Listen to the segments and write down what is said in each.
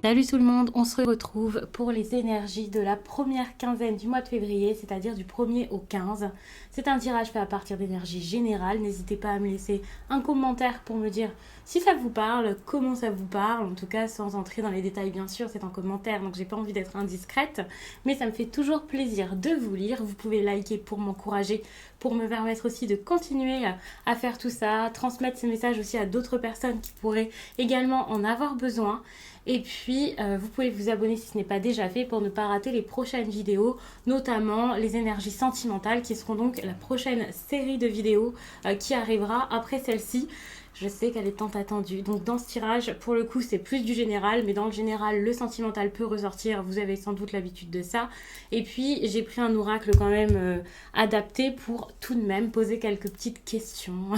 Salut tout le monde, on se retrouve pour les énergies de la première quinzaine du mois de février, c'est-à-dire du 1er au 15. C'est un tirage fait à partir d'énergie générale. N'hésitez pas à me laisser un commentaire pour me dire si ça vous parle, comment ça vous parle. En tout cas, sans entrer dans les détails, bien sûr, c'est un commentaire, donc j'ai pas envie d'être indiscrète. Mais ça me fait toujours plaisir de vous lire. Vous pouvez liker pour m'encourager, pour me permettre aussi de continuer à faire tout ça, transmettre ces messages aussi à d'autres personnes qui pourraient également en avoir besoin. Et puis, vous pouvez vous abonner si ce n'est pas déjà fait pour ne pas rater les prochaines vidéos, notamment les énergies sentimentales qui seront donc la prochaine série de vidéos qui arrivera après celle-ci. Je sais qu'elle est tant attendue. Donc dans ce tirage, pour le coup, c'est plus du général, mais dans le général, le sentimental peut ressortir. Vous avez sans doute l'habitude de ça. Et puis, j'ai pris un oracle quand même adapté pour tout de même poser quelques petites questions.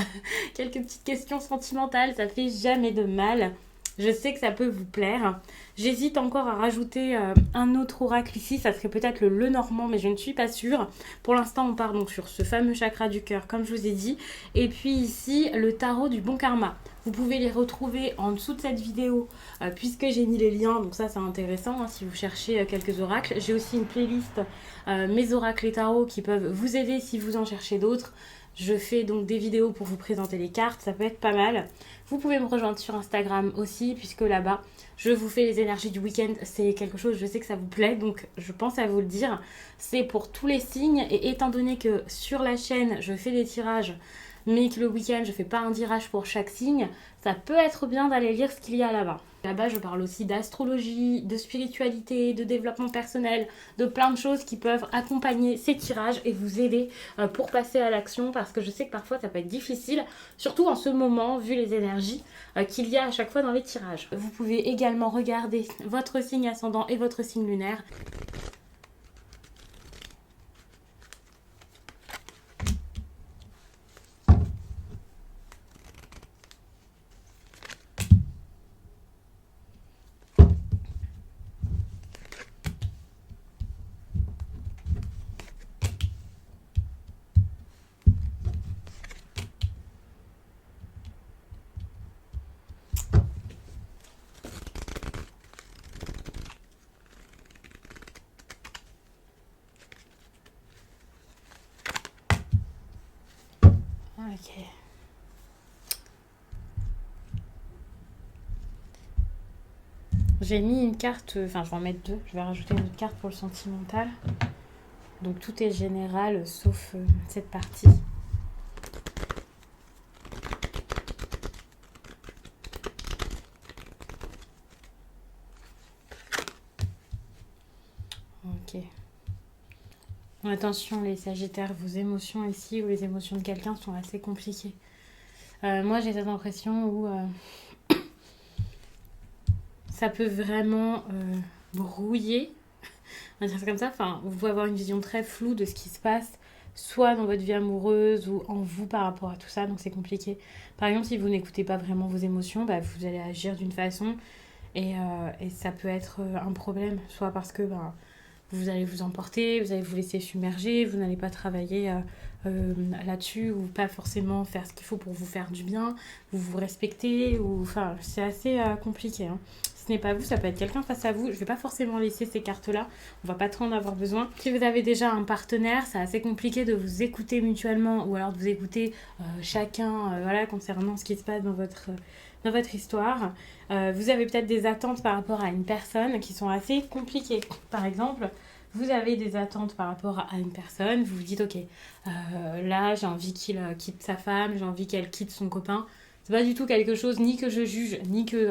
Quelques petites questions sentimentales, ça fait jamais de mal. Je sais que ça peut vous plaire. J'hésite encore à rajouter un autre oracle ici. Ça serait peut-être le Lenormand, mais je ne suis pas sûre. Pour l'instant, on part donc sur ce fameux chakra du cœur, comme je vous ai dit. Et puis ici, le tarot du bon karma. Vous pouvez les retrouver en dessous de cette vidéo, puisque j'ai mis les liens. Donc ça, c'est intéressant si vous cherchez quelques oracles. J'ai aussi une playlist, mes oracles et tarots, qui peuvent vous aider si vous en cherchez d'autres. Je fais donc des vidéos pour vous présenter les cartes, ça peut être pas mal. Vous pouvez me rejoindre sur Instagram aussi, puisque là-bas, je vous fais les énergies du week-end. C'est quelque chose, je sais que ça vous plaît, donc je pense à vous le dire. C'est pour tous les signes, et étant donné que sur la chaîne, je fais des tirages, mais que le week-end, je fais pas un tirage pour chaque signe, ça peut être bien d'aller lire ce qu'il y a là-bas. Là-bas, je parle aussi d'astrologie, de spiritualité, de développement personnel, de plein de choses qui peuvent accompagner ces tirages et vous aider pour passer à l'action, parce que je sais que parfois ça peut être difficile, surtout en ce moment, vu les énergies qu'il y a à chaque fois dans les tirages. Vous pouvez également regarder votre signe ascendant et votre signe lunaire. Ok. J'ai mis une carte, enfin je vais en mettre deux, je vais rajouter une autre carte pour le sentimental. Donc tout est général sauf cette partie. Ok. Attention les sagittaires, vos émotions ici ou les émotions de quelqu'un sont assez compliquées. Moi j'ai cette impression où ça peut vraiment brouiller, on va dire ça comme ça. Enfin, vous pouvez avoir une vision très floue de ce qui se passe, soit dans votre vie amoureuse ou en vous par rapport à tout ça, donc c'est compliqué. Par exemple, si vous n'écoutez pas vraiment vos émotions, vous allez agir d'une façon et ça peut être un problème, soit parce que vous allez vous emporter, vous allez vous laisser submerger, vous n'allez pas travailler là-dessus ou pas forcément faire ce qu'il faut pour vous faire du bien, vous vous respectez, ou enfin c'est assez compliqué. Si ce n'est pas vous, ça peut être quelqu'un face à vous. Je ne vais pas forcément laisser ces cartes-là, on va pas trop en avoir besoin. Si vous avez déjà un partenaire, c'est assez compliqué de vous écouter mutuellement ou alors de vous écouter chacun concernant ce qui se passe dans votre histoire. Vous avez peut-être des attentes par rapport à une personne qui sont assez compliquées. Par exemple, vous avez des attentes par rapport à une personne, vous vous dites ok, là j'ai envie qu'il quitte sa femme, j'ai envie qu'elle quitte son copain. C'est pas du tout quelque chose ni que je juge, ni que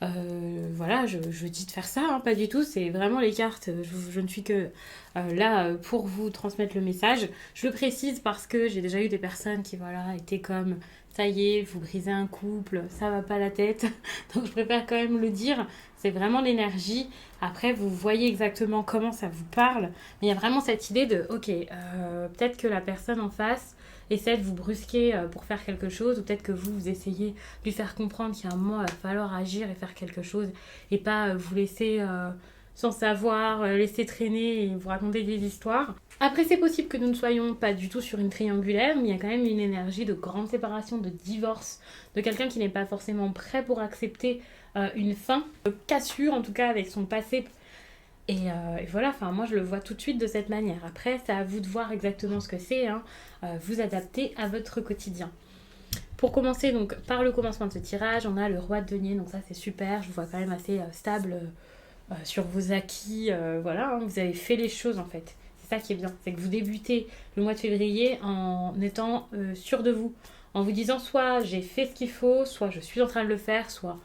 je dis de faire ça, pas du tout. C'est vraiment les cartes, je ne suis que là pour vous transmettre le message. Je le précise parce que j'ai déjà eu des personnes qui étaient comme ça y est, vous brisez un couple, ça va pas la tête. Donc je préfère quand même le dire, c'est vraiment l'énergie. Après, vous voyez exactement comment ça vous parle, mais il y a vraiment cette idée de ok, peut-être que la personne en face essaie de vous brusquer pour faire quelque chose, ou peut-être que vous essayez de lui faire comprendre qu'il y a un moment, il va falloir agir et faire quelque chose, et pas vous laisser sans savoir, laisser traîner et vous raconter des histoires. Après, c'est possible que nous ne soyons pas du tout sur une triangulaire, mais il y a quand même une énergie de grande séparation, de divorce, de quelqu'un qui n'est pas forcément prêt pour accepter une fin, de cassure en tout cas avec son passé. Et voilà, enfin moi je le vois tout de suite de cette manière. Après, c'est à vous de voir exactement ce que c'est, hein, vous adapter à votre quotidien. Pour commencer, donc par le commencement de ce tirage, on a le roi de denier, donc ça c'est super, je vous vois quand même assez stable sur vos acquis, voilà, hein, vous avez fait les choses en fait. C'est ça qui est bien, c'est que vous débutez le mois de février en étant sûr de vous, en vous disant soit j'ai fait ce qu'il faut, soit je suis en train de le faire, soit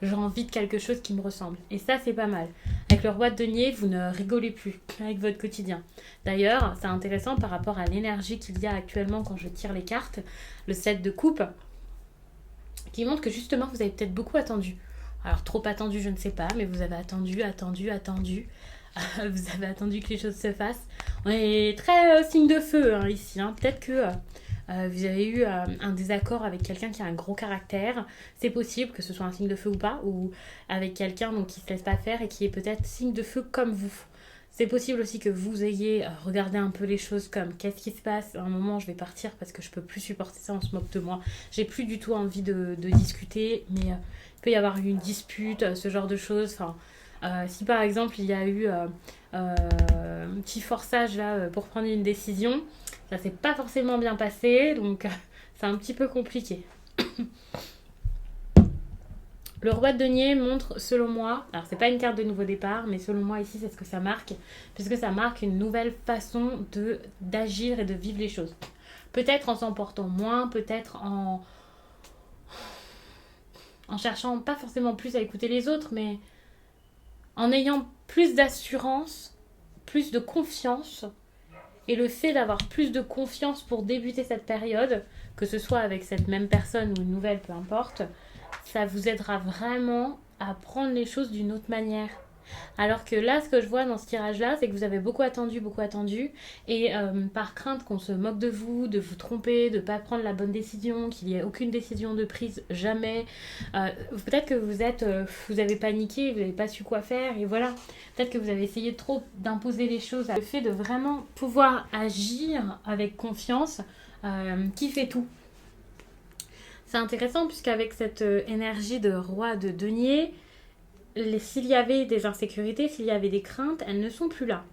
j'ai envie de quelque chose qui me ressemble. Et ça, c'est pas mal. Avec le roi de denier, vous ne rigolez plus avec votre quotidien. D'ailleurs, c'est intéressant par rapport à l'énergie qu'il y a actuellement quand je tire les cartes. Le 7 de coupe, qui montre que justement, vous avez peut-être beaucoup attendu. Alors, trop attendu, je ne sais pas, mais vous avez attendu. Vous avez attendu que les choses se fassent. On est très signe de feu hein, ici. Hein. Peut-être que vous avez eu un désaccord avec quelqu'un qui a un gros caractère. C'est possible que ce soit un signe de feu ou pas. Ou avec quelqu'un donc, qui ne se laisse pas faire et qui est peut-être signe de feu comme vous. C'est possible aussi que vous ayez regardé un peu les choses comme qu'est-ce qui se passe. À un moment, je vais partir parce que je peux plus supporter ça, on se moque de moi. J'ai plus du tout envie de discuter, mais il peut y avoir eu une dispute, ce genre de choses. Enfin, si par exemple il y a eu un petit forçage là pour prendre une décision, ça s'est pas forcément bien passé, donc c'est un petit peu compliqué. Le roi de denier montre, selon moi, alors c'est pas une carte de nouveau départ, mais selon moi ici c'est ce que ça marque, puisque ça marque une nouvelle façon d'agir et de vivre les choses. Peut-être en s'emportant moins, peut-être en cherchant pas forcément plus à écouter les autres, mais en ayant plus d'assurance, plus de confiance. Et le fait d'avoir plus de confiance pour débuter cette période, que ce soit avec cette même personne ou une nouvelle, peu importe, ça vous aidera vraiment à prendre les choses d'une autre manière. Alors que là, ce que je vois dans ce tirage-là, c'est que vous avez beaucoup attendu, et par crainte qu'on se moque de vous tromper, de ne pas prendre la bonne décision, qu'il n'y ait aucune décision de prise, jamais. Peut-être que vous avez paniqué, vous n'avez pas su quoi faire, et voilà. Peut-être que vous avez essayé trop d'imposer les choses. Le fait de vraiment pouvoir agir avec confiance, qui fait tout. C'est intéressant puisqu'avec cette énergie de roi de denier, s'il y avait des insécurités, s'il y avait des craintes, elles ne sont plus là.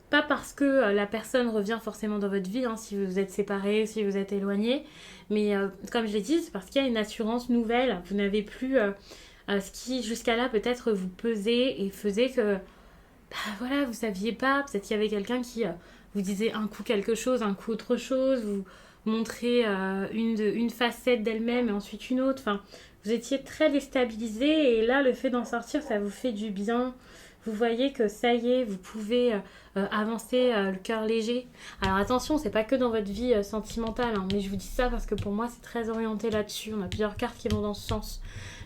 Pas parce que la personne revient forcément dans votre vie, hein, si vous êtes séparés, si vous êtes éloignés, mais comme je l'ai dit, c'est parce qu'il y a une assurance nouvelle. Vous n'avez plus ce qui jusqu'à là peut-être vous pesait et faisait que voilà, vous saviez pas, peut-être qu'il y avait quelqu'un qui vous disait un coup quelque chose, un coup autre chose, vous montrait une facette d'elle-même et ensuite une autre, enfin vous étiez très déstabilisé et là le fait d'en sortir ça vous fait du bien. Vous voyez que ça y est, vous pouvez avancer le cœur léger. Alors attention, c'est pas que dans votre vie sentimentale, hein, mais je vous dis ça parce que pour moi c'est très orienté là-dessus. On a plusieurs cartes qui vont dans ce sens.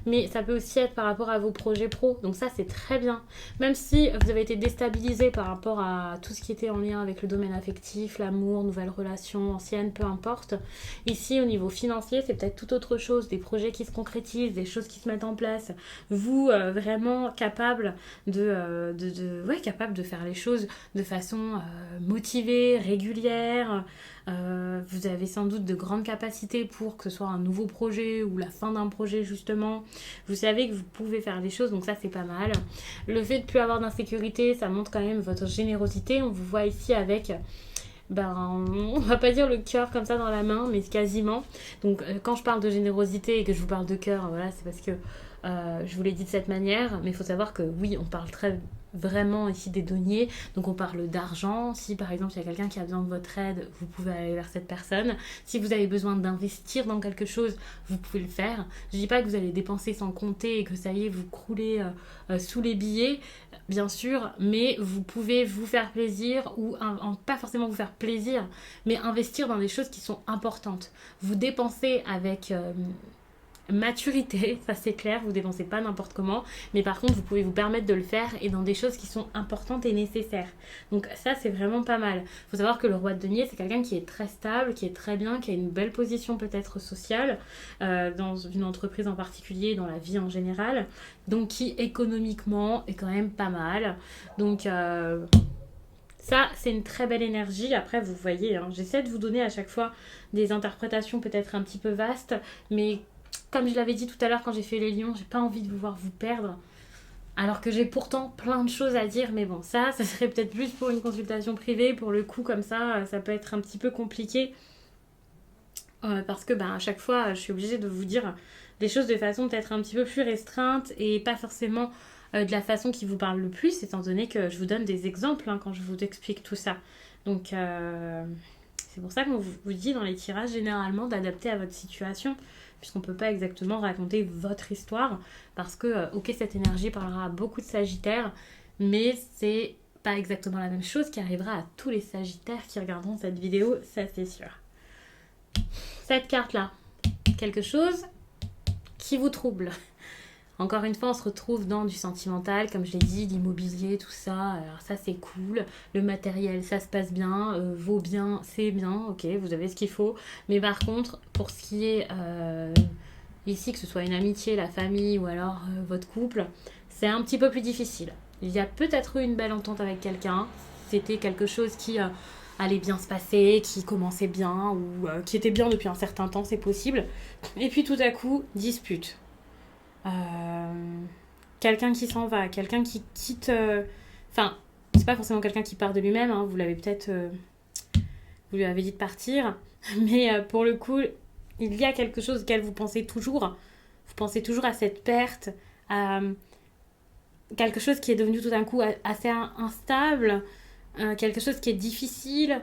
Mais ça peut aussi être par rapport à vos projets pro. Donc ça c'est très bien. Même si vous avez été déstabilisé par rapport à tout ce qui était en lien avec le domaine affectif, l'amour, nouvelles relations, anciennes, peu importe. Ici au niveau financier c'est peut-être tout autre chose. Des projets qui se concrétisent, des choses qui se mettent en place. Vous vraiment capable capable de faire les choses de façon motivée, régulière. Vous avez sans doute de grandes capacités pour que ce soit un nouveau projet ou la fin d'un projet justement. Vous savez que vous pouvez faire des choses, donc ça c'est pas mal. Le fait de ne plus avoir d'insécurité, ça montre quand même votre générosité. On vous voit ici avec on va pas dire le cœur comme ça dans la main, mais quasiment. Donc quand je parle de générosité et que je vous parle de cœur, voilà, c'est parce que je vous l'ai dit de cette manière, mais il faut savoir que oui, on parle très vraiment ici des deniers, donc on parle d'argent. Si par exemple il y a quelqu'un qui a besoin de votre aide, vous pouvez aller vers cette personne. Si vous avez besoin d'investir dans quelque chose, vous pouvez le faire. Je dis pas que vous allez dépenser sans compter et que ça y est, vous croulez sous les billets, bien sûr, mais vous pouvez vous faire plaisir ou pas forcément vous faire plaisir, mais investir dans des choses qui sont importantes. Vous dépensez avec maturité, ça c'est clair, vous dépensez pas n'importe comment, mais par contre vous pouvez vous permettre de le faire et dans des choses qui sont importantes et nécessaires. Donc ça c'est vraiment pas mal. Faut savoir que le roi de denier c'est quelqu'un qui est très stable, qui est très bien, qui a une belle position peut-être sociale, dans une entreprise en particulier, dans la vie en général, donc qui économiquement est quand même pas mal. Donc ça, c'est une très belle énergie. Après, vous voyez, hein, j'essaie de vous donner à chaque fois des interprétations peut-être un petit peu vastes, mais comme je l'avais dit tout à l'heure quand j'ai fait les lions, j'ai pas envie de vous voir vous perdre. Alors que j'ai pourtant plein de choses à dire, mais bon, ça serait peut-être plus pour une consultation privée. Pour le coup, comme ça peut être un petit peu compliqué. Parce que à chaque fois, je suis obligée de vous dire des choses de façon peut-être un petit peu plus restreinte et pas forcément de la façon qui vous parle le plus, étant donné que je vous donne des exemples quand je vous explique tout ça. Donc, c'est pour ça qu'on vous dit dans les tirages généralement d'adapter à votre situation, puisqu'on ne peut pas exactement raconter votre histoire, parce que, ok, cette énergie parlera à beaucoup de Sagittaires, mais c'est pas exactement la même chose qui arrivera à tous les Sagittaires qui regarderont cette vidéo, ça c'est sûr. Cette carte-là, quelque chose qui vous trouble. Encore une fois, on se retrouve dans du sentimental, comme je l'ai dit, l'immobilier, tout ça. Alors ça, c'est cool. Le matériel, ça se passe bien. Vos biens, c'est bien. Ok, vous avez ce qu'il faut. Mais par contre, pour ce qui est ici, que ce soit une amitié, la famille ou alors votre couple, c'est un petit peu plus difficile. Il y a peut-être eu une belle entente avec quelqu'un. C'était quelque chose qui allait bien se passer, qui commençait bien ou qui était bien depuis un certain temps, c'est possible. Et puis tout à coup, dispute. Quelqu'un qui s'en va, quelqu'un qui quitte. Enfin, c'est pas forcément quelqu'un qui part de lui-même, hein, vous l'avez peut-être. Vous lui avez dit de partir, mais pour le coup, il y a quelque chose auquel vous pensez toujours. Vous pensez toujours à cette perte, à quelque chose qui est devenu tout d'un coup assez instable, quelque chose qui est difficile,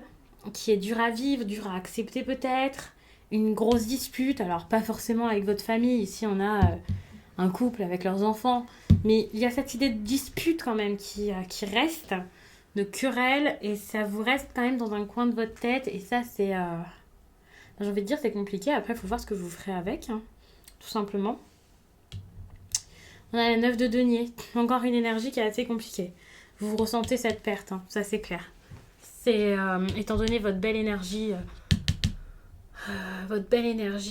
qui est dur à vivre, dur à accepter peut-être, une grosse dispute, alors pas forcément avec votre famille, ici on a un couple avec leurs enfants, mais il y a cette idée de dispute quand même qui reste, de querelle, et ça vous reste quand même dans un coin de votre tête, et ça c'est, j'ai envie de dire c'est compliqué, après il faut voir ce que vous ferez avec, hein, tout simplement. On a la 9 de denier, encore une énergie qui est assez compliquée. Vous ressentez cette perte, hein, ça c'est clair. C'est, étant donné votre belle énergie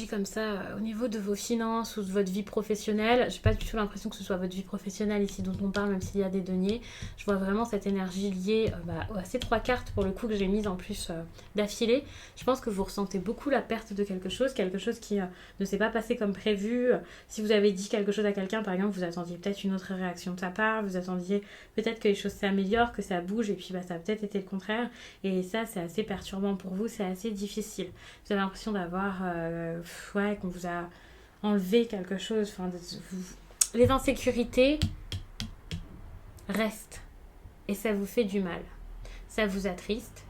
comme ça au niveau de vos finances ou de votre vie professionnelle. J'ai pas du tout l'impression que ce soit votre vie professionnelle ici dont on parle, même s'il y a des deniers. Je vois vraiment cette énergie liée à ces 3 cartes pour le coup que j'ai mises en plus d'affilée. Je pense que vous ressentez beaucoup la perte de quelque chose qui ne s'est pas passé comme prévu. Si vous avez dit quelque chose à quelqu'un, par exemple, vous attendiez peut-être une autre réaction de sa part, vous attendiez peut-être que les choses s'améliorent, que ça bouge, et puis ça a peut-être été le contraire. Et ça, c'est assez perturbant pour vous, c'est assez difficile. Vous avez l'impression d'avoir qu'on vous a enlevé quelque chose, les insécurités restent et ça vous fait du mal, ça vous attriste.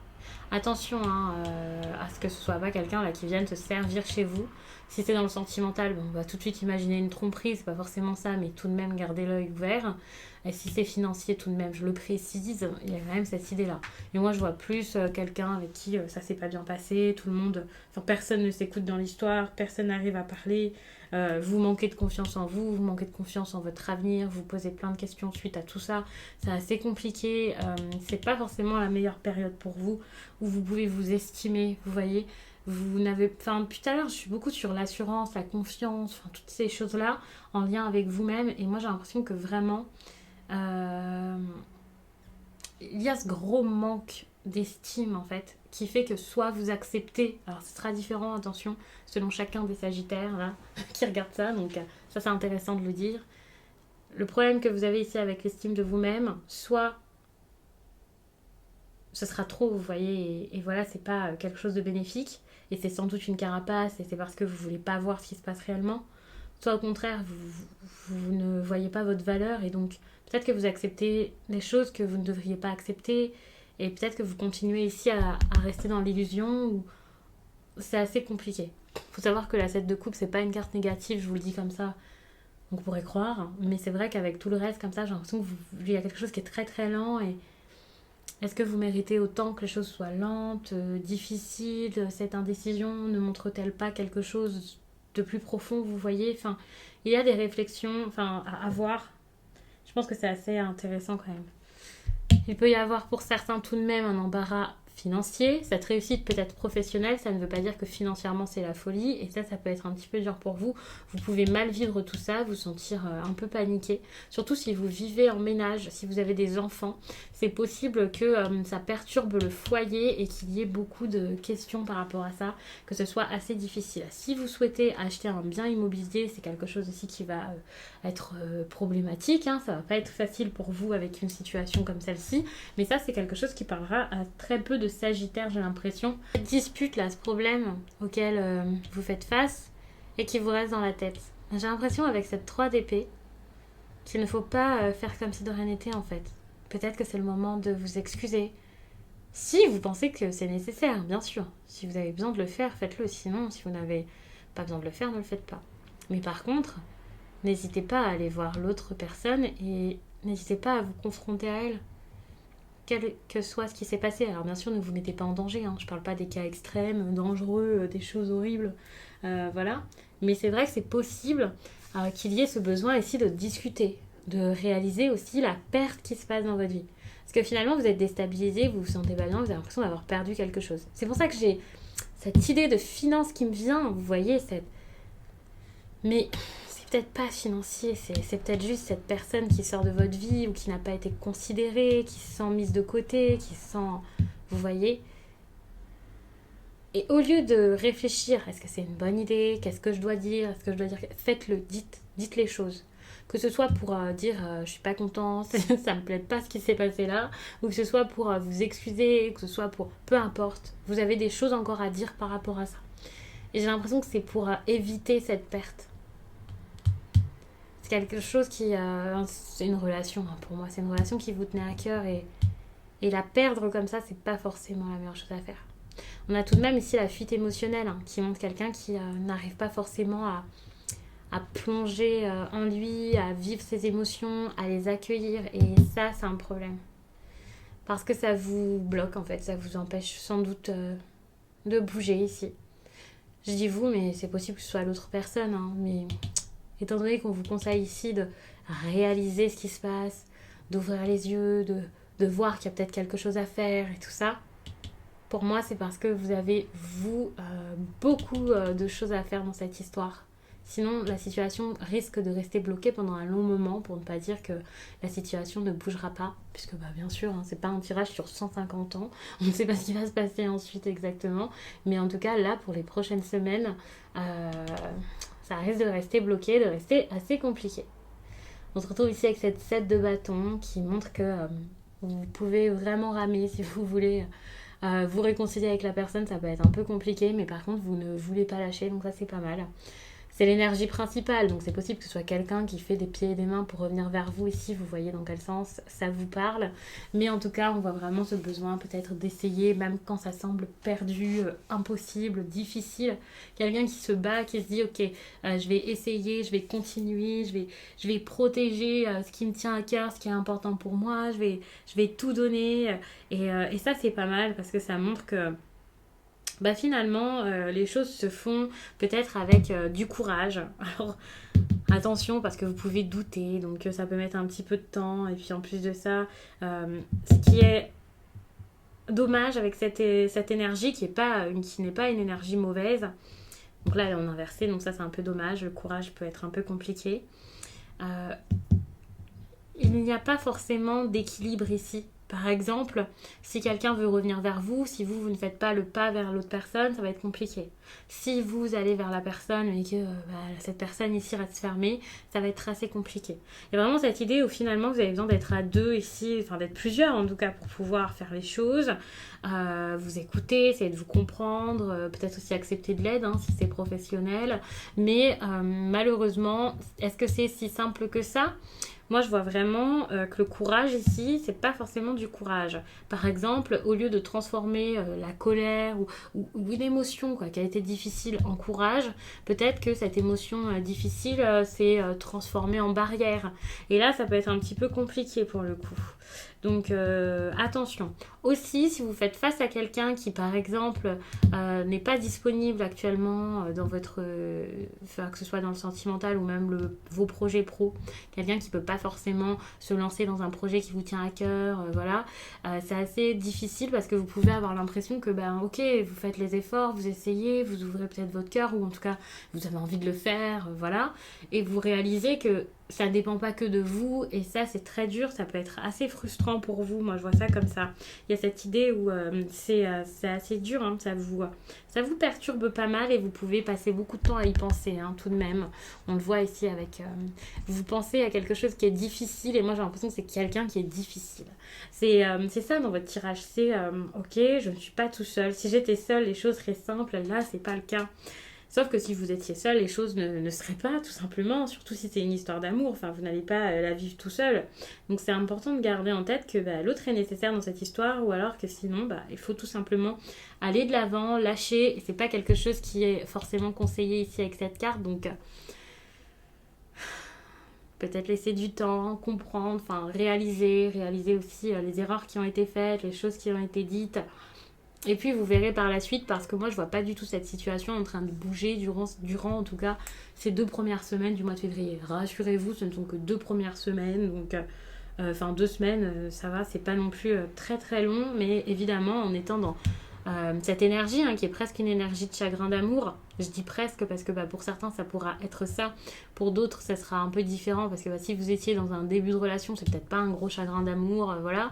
Attention à ce que ce soit pas quelqu'un là qui vienne se servir chez vous. Si c'est dans le sentimental, on va tout de suite imaginer une tromperie, c'est pas forcément ça, mais tout de même gardez l'œil ouvert. Et si c'est financier, tout de même, je le précise, il y a quand même cette idée-là. Et moi, je vois plus quelqu'un avec qui ça s'est pas bien passé, tout le monde, personne ne s'écoute dans l'histoire, personne n'arrive à parler, vous manquez de confiance en vous, vous manquez de confiance en votre avenir, vous posez plein de questions suite à tout ça. C'est assez compliqué, c'est pas forcément la meilleure période pour vous, où vous pouvez vous estimer, vous voyez. Vous n'avez, depuis tout à l'heure, je suis beaucoup sur l'assurance, la confiance, toutes ces choses-là en lien avec vous-même. Et moi, j'ai l'impression que vraiment, il y a ce gros manque d'estime, en fait, qui fait que soit vous acceptez, alors ce sera différent, attention, selon chacun des Sagittaires, là, qui regardent ça, donc ça, c'est intéressant de le dire. Le problème que vous avez ici avec l'estime de vous-même, soit ce sera trop, vous voyez, et voilà, c'est pas quelque chose de bénéfique, et c'est sans doute une carapace, et c'est parce que vous voulez pas voir ce qui se passe réellement, soit au contraire, vous ne voyez pas votre valeur, et donc peut-être que vous acceptez des choses que vous ne devriez pas accepter, et peut-être que vous continuez ici à rester dans l'illusion, où c'est assez compliqué. Il faut savoir que la 7 de coupe, c'est pas une carte négative, je vous le dis comme ça, on pourrait croire, mais c'est vrai qu'avec tout le reste comme ça, j'ai l'impression qu'il y a quelque chose qui est très très lent, et est-ce que vous méritez autant que les choses soient lentes, difficiles? Cette indécision ne montre-t-elle pas quelque chose de plus profond, vous voyez. Enfin, il y a des réflexions à avoir. Je pense que c'est assez intéressant quand même. Il peut y avoir pour certains tout de même un embarras financier. Cette réussite peut être professionnelle, ça ne veut pas dire que financièrement c'est la folie. Et ça peut être un petit peu dur pour vous. Vous pouvez mal vivre tout ça, vous sentir un peu paniqué. Surtout si vous vivez en ménage, si vous avez des enfants. C'est possible que ça perturbe le foyer et qu'il y ait beaucoup de questions par rapport à ça, que ce soit assez difficile. Si vous souhaitez acheter un bien immobilier, c'est quelque chose aussi qui va être problématique. Ça va pas être facile pour vous avec une situation comme celle-ci. Mais ça, c'est quelque chose qui parlera à très peu de Sagittaire, j'ai l'impression. Cette dispute là, ce problème auquel vous faites face et qui vous reste dans la tête. J'ai l'impression avec cette 3 d'épée qu'il ne faut pas faire comme si de rien n'était en fait. Peut-être que c'est le moment de vous excuser. Si vous pensez que c'est nécessaire, bien sûr. Si vous avez besoin de le faire, faites-le. Sinon, si vous n'avez pas besoin de le faire, ne le faites pas. Mais par contre, n'hésitez pas à aller voir l'autre personne et n'hésitez pas à vous confronter à elle. Quel que soit ce qui s'est passé. Alors bien sûr, ne vous mettez pas en danger. Je parle pas des cas extrêmes, dangereux, des choses horribles. Voilà. Mais c'est vrai que c'est possible qu'il y ait ce besoin ici de discuter, de réaliser aussi la perte qui se passe dans votre vie. Parce que finalement, vous êtes déstabilisé, vous vous sentez pas bien, vous avez l'impression d'avoir perdu quelque chose. C'est pour ça que j'ai cette idée de finance qui me vient, vous voyez, mais c'est peut-être pas financier, c'est peut-être juste cette personne qui sort de votre vie ou qui n'a pas été considérée, qui se sent mise de côté, qui se sent... Vous voyez ? Et au lieu de réfléchir, est-ce que c'est une bonne idée ? Qu'est-ce que je dois dire ? Est-ce que je dois dire... Faites-le, dites les choses. Que ce soit pour dire je suis pas contente, ça me plaît pas ce qui s'est passé là, ou que ce soit pour vous excuser, que ce soit pour... Peu importe, vous avez des choses encore à dire par rapport à ça. Et j'ai l'impression que c'est pour éviter cette perte. C'est quelque chose qui... c'est une relation, pour moi, c'est une relation qui vous tenait à cœur et la perdre comme ça, c'est pas forcément la meilleure chose à faire. On a tout de même ici la fuite émotionnelle qui montre quelqu'un qui n'arrive pas forcément à plonger en lui, à vivre ses émotions, à les accueillir. Et ça, c'est un problème. Parce que ça vous bloque, en fait. Ça vous empêche sans doute de bouger ici. Je dis vous, mais c'est possible que ce soit l'autre personne. Mais étant donné qu'on vous conseille ici de réaliser ce qui se passe, d'ouvrir les yeux, de voir qu'il y a peut-être quelque chose à faire et tout ça, pour moi, c'est parce que vous avez, beaucoup de choses à faire dans cette histoire. Sinon, la situation risque de rester bloquée pendant un long moment, pour ne pas dire que la situation ne bougera pas. Puisque, bien sûr, c'est pas un tirage sur 150 ans. On ne sait pas ce qui va se passer ensuite exactement. Mais en tout cas, là, pour les prochaines semaines, ça risque de rester bloqué, de rester assez compliqué. On se retrouve ici avec cette 7 de bâton qui montre que vous pouvez vraiment ramer si vous voulez... vous réconcilier avec la personne, ça peut être un peu compliqué, mais par contre, vous ne voulez pas lâcher, donc ça, c'est pas mal. C'est l'énergie principale, donc c'est possible que ce soit quelqu'un qui fait des pieds et des mains pour revenir vers vous ici, vous voyez dans quel sens ça vous parle. Mais en tout cas, on voit vraiment ce besoin peut-être d'essayer, même quand ça semble perdu, impossible, difficile. Quelqu'un qui se bat, qui se dit, ok, je vais essayer, je vais continuer, je vais protéger ce qui me tient à cœur, ce qui est important pour moi, je vais tout donner. Et ça, c'est pas mal parce que ça montre que finalement, les choses se font peut-être avec du courage. Alors, attention, parce que vous pouvez douter, donc ça peut mettre un petit peu de temps. Et puis, en plus de ça, ce qui est dommage avec cette énergie qui n'est pas une énergie mauvaise. Donc là, elle est en inversé, donc ça, c'est un peu dommage. Le courage peut être un peu compliqué. Il n'y a pas forcément d'équilibre ici. Par exemple, si quelqu'un veut revenir vers vous, si vous ne faites pas le pas vers l'autre personne, ça va être compliqué. Si vous allez vers la personne et que cette personne ici reste fermée, ça va être assez compliqué. Il y a vraiment cette idée où finalement vous avez besoin d'être à deux ici, enfin d'être plusieurs en tout cas pour pouvoir faire les choses, vous écouter, essayer de vous comprendre, peut-être aussi accepter de l'aide si c'est professionnel. Mais malheureusement, est-ce que c'est si simple que ça ? Moi, je vois vraiment que le courage ici, c'est pas forcément du courage. Par exemple, au lieu de transformer la colère ou une émotion quoi, qui a été difficile en courage, peut-être que cette émotion difficile s'est transformée en barrière. Et là, ça peut être un petit peu compliqué pour le coup. Donc attention. Aussi, si vous faites face à quelqu'un qui, par exemple, n'est pas disponible actuellement dans votre... enfin, que ce soit dans le sentimental ou même vos projets pro, quelqu'un qui peut pas forcément se lancer dans un projet qui vous tient à cœur, voilà, c'est assez difficile parce que vous pouvez avoir l'impression que, ben ok, vous faites les efforts, vous essayez, vous ouvrez peut-être votre cœur ou en tout cas, vous avez envie de le faire, voilà, et vous réalisez que ça ne dépend pas que de vous et ça c'est très dur, ça peut être assez frustrant pour vous, moi je vois ça comme ça. Il y a cette idée où c'est assez dur, hein, ça vous perturbe pas mal et vous pouvez passer beaucoup de temps à y penser hein, tout de même. On le voit ici avec... vous pensez à quelque chose qui est difficile et moi j'ai l'impression que c'est quelqu'un qui est difficile. C'est ça dans votre tirage, c'est ok, je ne suis pas tout seul. Si j'étais seule, les choses seraient simples, là c'est pas le cas. Sauf que si vous étiez seul, les choses ne seraient pas, tout simplement. Surtout si c'est une histoire d'amour. Enfin, vous n'allez pas la vivre tout seul. Donc, c'est important de garder en tête que l'autre est nécessaire dans cette histoire. Ou alors que sinon, il faut tout simplement aller de l'avant, lâcher. Et c'est pas quelque chose qui est forcément conseillé ici avec cette carte. Donc, peut-être laisser du temps, comprendre, enfin, réaliser aussi les erreurs qui ont été faites, les choses qui ont été dites. Et puis vous verrez par la suite, parce que moi je vois pas du tout cette situation en train de bouger durant en tout cas ces 2 premières semaines du mois de février. Rassurez-vous, ce ne sont que 2 premières semaines, donc 2 semaines, ça va, c'est pas non plus très très long, mais évidemment en étant dans cette énergie qui est presque une énergie de chagrin d'amour. Je dis presque parce que pour certains ça pourra être ça, pour d'autres ça sera un peu différent parce que si vous étiez dans un début de relation, c'est peut-être pas un gros chagrin d'amour, voilà,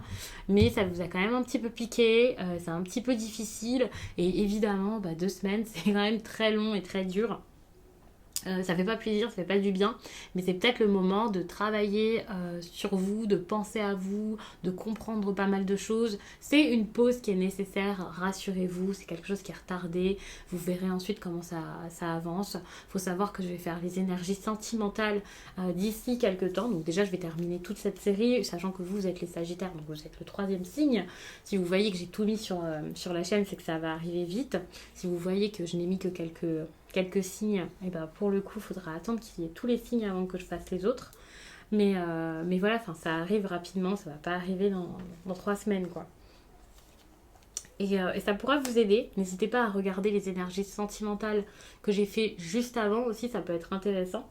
mais ça vous a quand même un petit peu piqué, c'est un petit peu difficile et évidemment 2 semaines c'est quand même très long et très dur. Ça fait pas plaisir, ça fait pas du bien, mais c'est peut-être le moment de travailler sur vous, de penser à vous, de comprendre pas mal de choses. C'est une pause qui est nécessaire, rassurez-vous, c'est quelque chose qui est retardé. Vous verrez ensuite comment ça avance. Faut savoir que je vais faire les énergies sentimentales d'ici quelques temps. Donc déjà, je vais terminer toute cette série, sachant que vous êtes les Sagittaires, donc vous êtes le 3e signe. Si vous voyez que j'ai tout mis sur la chaîne, c'est que ça va arriver vite. Si vous voyez que je n'ai mis que quelques signes, et pour le coup, il faudra attendre qu'il y ait tous les signes avant que je fasse les autres. Mais voilà, ça arrive rapidement, ça va pas arriver dans 3 semaines, quoi. Et ça pourra vous aider. N'hésitez pas à regarder les énergies sentimentales que j'ai fait juste avant aussi, ça peut être intéressant.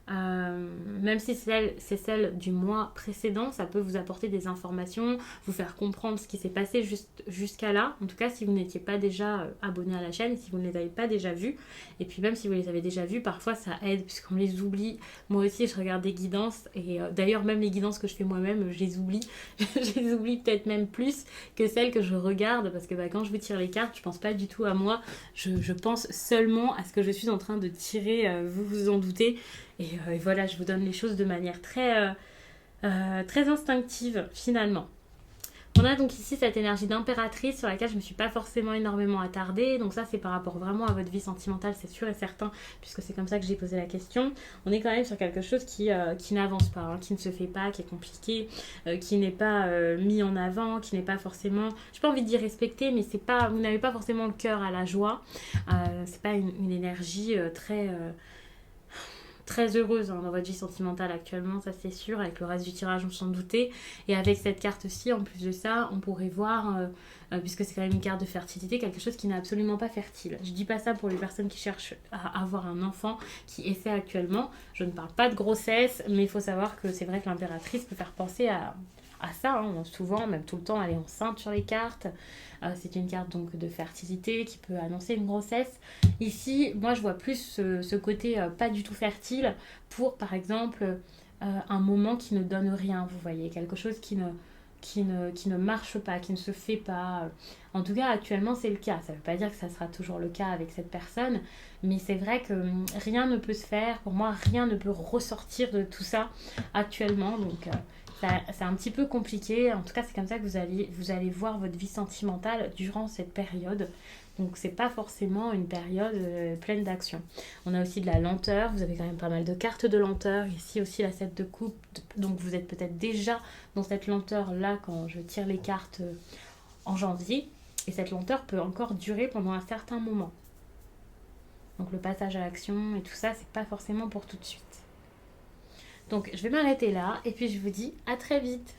Même si c'est celle du mois précédent, ça peut vous apporter des informations, vous faire comprendre ce qui s'est passé jusqu'à là. En tout cas, si vous n'étiez pas déjà abonné à la chaîne, si vous ne les avez pas déjà vus, et puis même si vous les avez déjà vus, parfois ça aide puisqu'on les oublie. Moi aussi, je regarde des guidances et d'ailleurs même les guidances que je fais moi-même, je les oublie. Je les oublie peut-être même plus que celles que je regarde parce que quand je vous tire les cartes, je pense pas du tout à moi. Je pense seulement à ce que je suis en train de tirer, vous vous en doutez. Et voilà, je vous donne les choses de manière très instinctive finalement. On a donc ici cette énergie d'impératrice sur laquelle je ne me suis pas forcément énormément attardée. Donc ça, c'est par rapport vraiment à votre vie sentimentale, c'est sûr et certain, puisque c'est comme ça que j'ai posé la question. On est quand même sur quelque chose qui n'avance pas, qui ne se fait pas, qui est compliqué, qui n'est pas mis en avant, qui n'est pas forcément... Je n'ai pas envie de dire respecté, mais c'est pas, vous n'avez pas forcément le cœur à la joie. C'est pas une énergie très heureuse dans votre vie sentimentale actuellement, ça c'est sûr, avec le reste du tirage on s'en doutait, et avec cette carte-ci, en plus de ça, on pourrait voir, puisque c'est quand même une carte de fertilité, quelque chose qui n'est absolument pas fertile. Je dis pas ça pour les personnes qui cherchent à avoir un enfant, qui essaient actuellement, je ne parle pas de grossesse, mais il faut savoir que c'est vrai que l'impératrice peut faire penser à ça, souvent, même tout le temps, elle est enceinte sur les cartes. C'est une carte donc de fertilité qui peut annoncer une grossesse. Ici, moi je vois plus ce côté pas du tout fertile pour par exemple un moment qui ne donne rien, vous voyez, quelque chose qui ne marche pas, qui ne se fait pas. En tout cas, actuellement, c'est le cas. Ça ne veut pas dire que ça sera toujours le cas avec cette personne, mais c'est vrai que rien ne peut se faire. Pour moi, rien ne peut ressortir de tout ça actuellement. Donc, il c'est un petit peu compliqué. En tout cas, c'est comme ça que vous allez voir votre vie sentimentale durant cette période. Donc, c'est pas forcément une période pleine d'action. On a aussi de la lenteur. Vous avez quand même pas mal de cartes de lenteur. Ici aussi, la 7 de coupe. Donc, vous êtes peut-être déjà dans cette lenteur-là quand je tire les cartes en janvier. Et cette lenteur peut encore durer pendant un certain moment. Donc, le passage à l'action et tout ça, c'est pas forcément pour tout de suite. Donc, je vais m'arrêter là. Et puis, je vous dis à très vite.